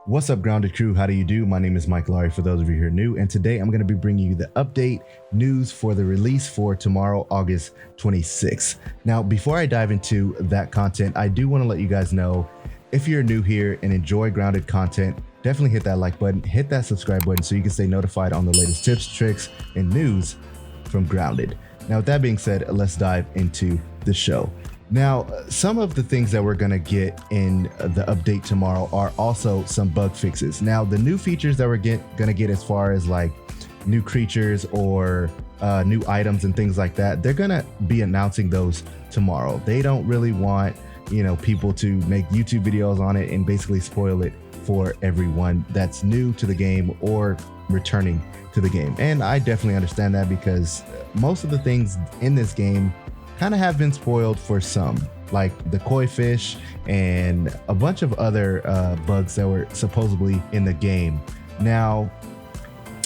What's up, Grounded crew? How do you do? My name is Mike Laurie for those of you who are new, and today I'm going to be bringing you the update news for the release for tomorrow, August 26th. Now, before I dive into that content, I do want to let you guys know, if you're new here and enjoy Grounded content, definitely hit that like button, hit that subscribe button so you can stay notified on the latest tips, tricks, and news from Grounded. Now, with that being said, let's dive into the show. Now, some of the things that we're going to get in the update tomorrow are also some bug fixes. Now, the new features that we're going to get as far as like new creatures or new items and things like that, they're going to be announcing those tomorrow. They don't really want, people to make YouTube videos on it and basically spoil it for everyone that's new to the game or returning to the game. And I definitely understand that, because most of the things in this game kind of have been spoiled for some, like the koi fish and a bunch of other bugs that were supposedly in the game. Now,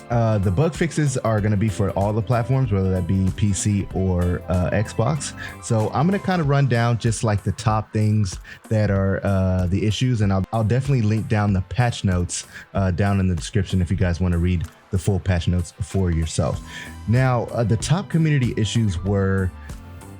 the bug fixes are going to be for all the platforms, whether that be PC or Xbox. So I'm going to kind of run down just like the top things that are the issues, and I'll definitely link down the patch notes down in the description if you guys want to read the full patch notes for yourself. Now, the top community issues were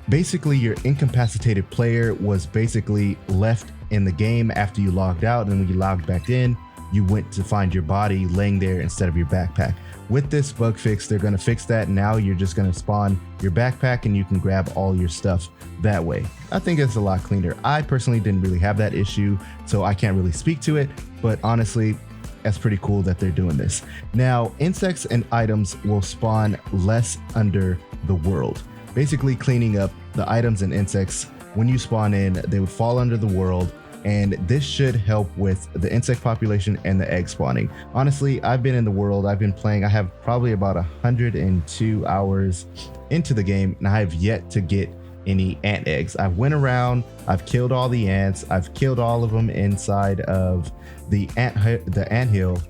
basically your incapacitated player was basically left in the game after you logged out, and when you logged back in, you went to find your body laying there instead of your backpack. With this bug fix, they're going to fix that. Now you're just going to spawn your backpack and you can grab all your stuff that way. I think it's a lot cleaner. I personally didn't really have that issue, so I can't really speak to it, but honestly, that's pretty cool that they're doing this. Now, insects and items will spawn less under the world, basically cleaning up the items and insects. When you spawn in, they would fall under the world, and this should help with the insect population and the egg spawning. Honestly, I've been in the world, I've been playing, I have probably about 102 hours into the game, and I have yet to get any ant eggs. I've went around, I've killed all the ants, I've killed all of them inside of the anthill,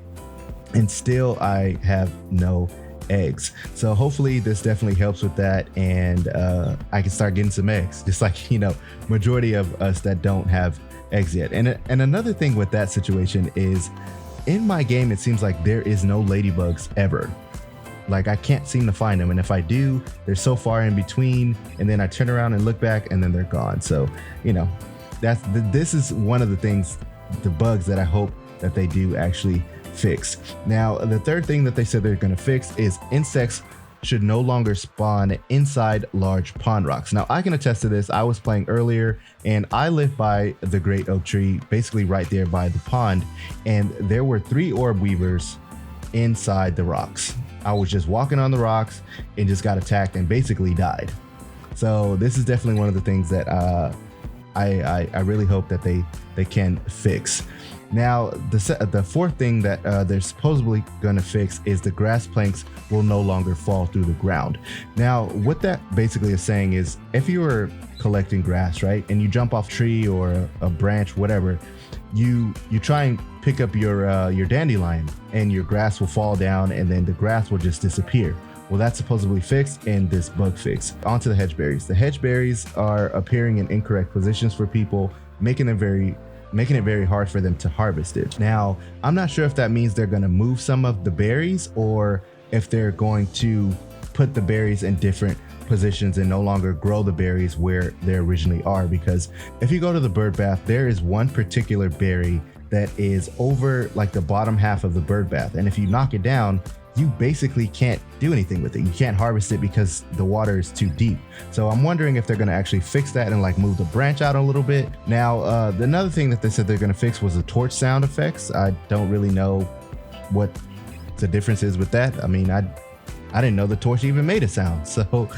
and still I have no eggs. So hopefully this definitely helps with that, and I can start getting some eggs, just like majority of us that don't have eggs yet. And another thing with that situation is, in my game it seems like there is no ladybugs ever. Like, I can't seem to find them, and if I do, they're so far in between, and then I turn around and look back and then they're gone. So this is one of the things, the bugs that I hope that they do actually fix. Now, the third thing that they said they're going to fix is insects should no longer spawn inside large pond rocks. Now, I can attest to this. I was playing earlier and I live by the great oak tree, basically right there by the pond, and there were 3 orb weavers inside the rocks. I was just walking on the rocks and just got attacked and basically died. So this is definitely one of the things that I really hope that they can fix. Now, the fourth thing that they're supposedly going to fix is the grass planks will no longer fall through the ground. Now, what that basically is saying is, if you were collecting grass, right, and you jump off a tree or a branch, whatever, you try and pick up your dandelion, and your grass will fall down, and then the grass will just disappear. Well, that's supposedly fixed in this bug fix. Onto the hedge berries. The hedge berries are appearing in incorrect positions for people, making it very hard for them to harvest it. Now, I'm not sure if that means they're going to move some of the berries, or if they're going to put the berries in different positions and no longer grow the berries where they originally are. Because if you go to the bird bath, there is one particular berry that is over like the bottom half of the bird bath, and if you knock it down, you basically can't do anything with it. You can't harvest it because the water is too deep. So I'm wondering if they're going to actually fix that and like move the branch out a little bit. Now, another thing that they said they're going to fix was the torch sound effects. I don't really know what the difference is with that. I mean, I didn't know the torch even made a sound. So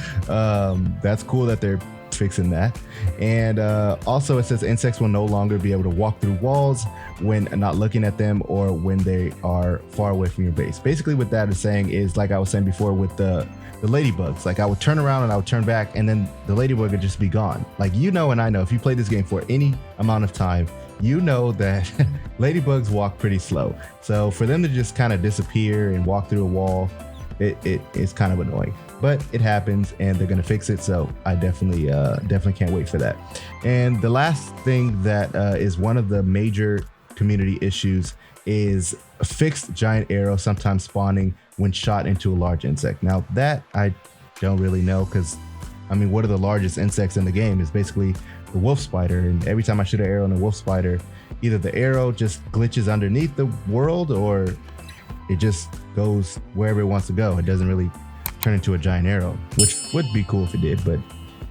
that's cool that they're fixing that. And also it says insects will no longer be able to walk through walls when not looking at them, or when they are far away from your base. Basically what that is saying is, like I was saying before with the ladybugs, like I would turn around and I would turn back, and then the ladybug would just be gone. Like, and I know if you play this game for any amount of time, you know that ladybugs walk pretty slow. So for them to just kind of disappear and walk through a wall, it is kind of annoying. but it happens and they're going to fix it. So I definitely can't wait for that. And the last thing that is one of the major community issues is a fixed giant arrow sometimes spawning when shot into a large insect. Now that I don't really know, because I mean, what are the largest insects in the game? Is basically the wolf spider, and every time I shoot an arrow in a wolf spider, either the arrow just glitches underneath the world or it just goes wherever it wants to go. It doesn't really turn into a giant arrow, which would be cool if it did, but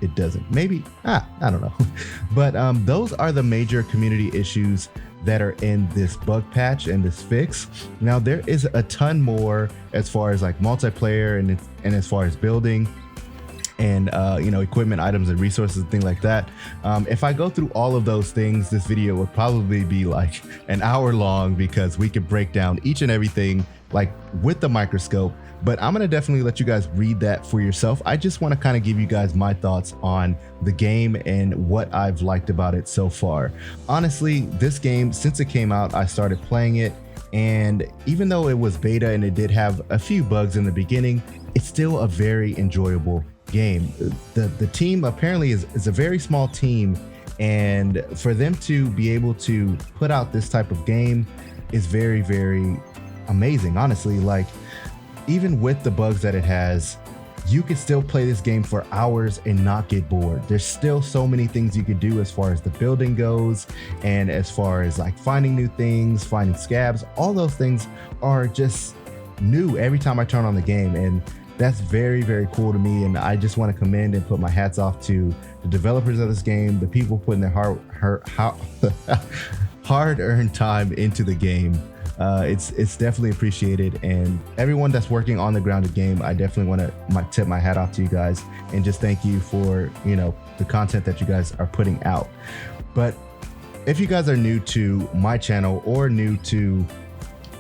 it doesn't. Maybe, I don't know. But those are the major community issues that are in this bug patch and this fix. Now there is a ton more as far as like multiplayer and as far as building and you know, equipment, items, and resources and things like that. If I go through all of those things, this video would probably be like an hour long, because we could break down each and everything like with the microscope. But I'm gonna definitely let you guys read that for yourself. I just want to kind of give you guys my thoughts on the game and what I've liked about it so far. Honestly, this game, since it came out, I started playing it, and even though it was beta and it did have a few bugs in the beginning, it's still a very enjoyable game. The team apparently is a very small team, and for them to be able to put out this type of game is very, very amazing. Honestly, like, even with the bugs that it has, you can still play this game for hours and not get bored. There's still so many things you could do as far as the building goes, and as far as like finding new things, finding scabs. All those things are just new every time I turn on the game, and that's very, very cool to me. And I just want to commend and put my hats off to the developers of this game, the people putting their hard-earned time into the game. It's definitely appreciated, and everyone that's working on the grounded game, I definitely want to tip my hat off to you guys and just thank you for, you know, the content that you guys are putting out. But if you guys are new to my channel or new to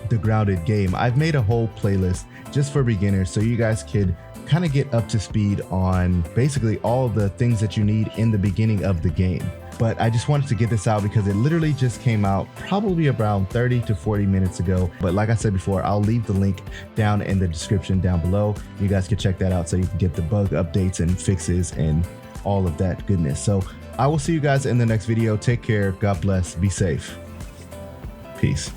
the grounded game, I've made a whole playlist just for beginners, so you guys could kind of get up to speed on basically all the things that you need in the beginning of the game. But I just wanted to get this out because it literally just came out probably around 30 to 40 minutes ago. But like I said before, I'll leave the link down in the description down below. You guys can check that out so you can get the bug updates and fixes and all of that goodness. So I will see you guys in the next video. Take care. God bless. Be safe. Peace.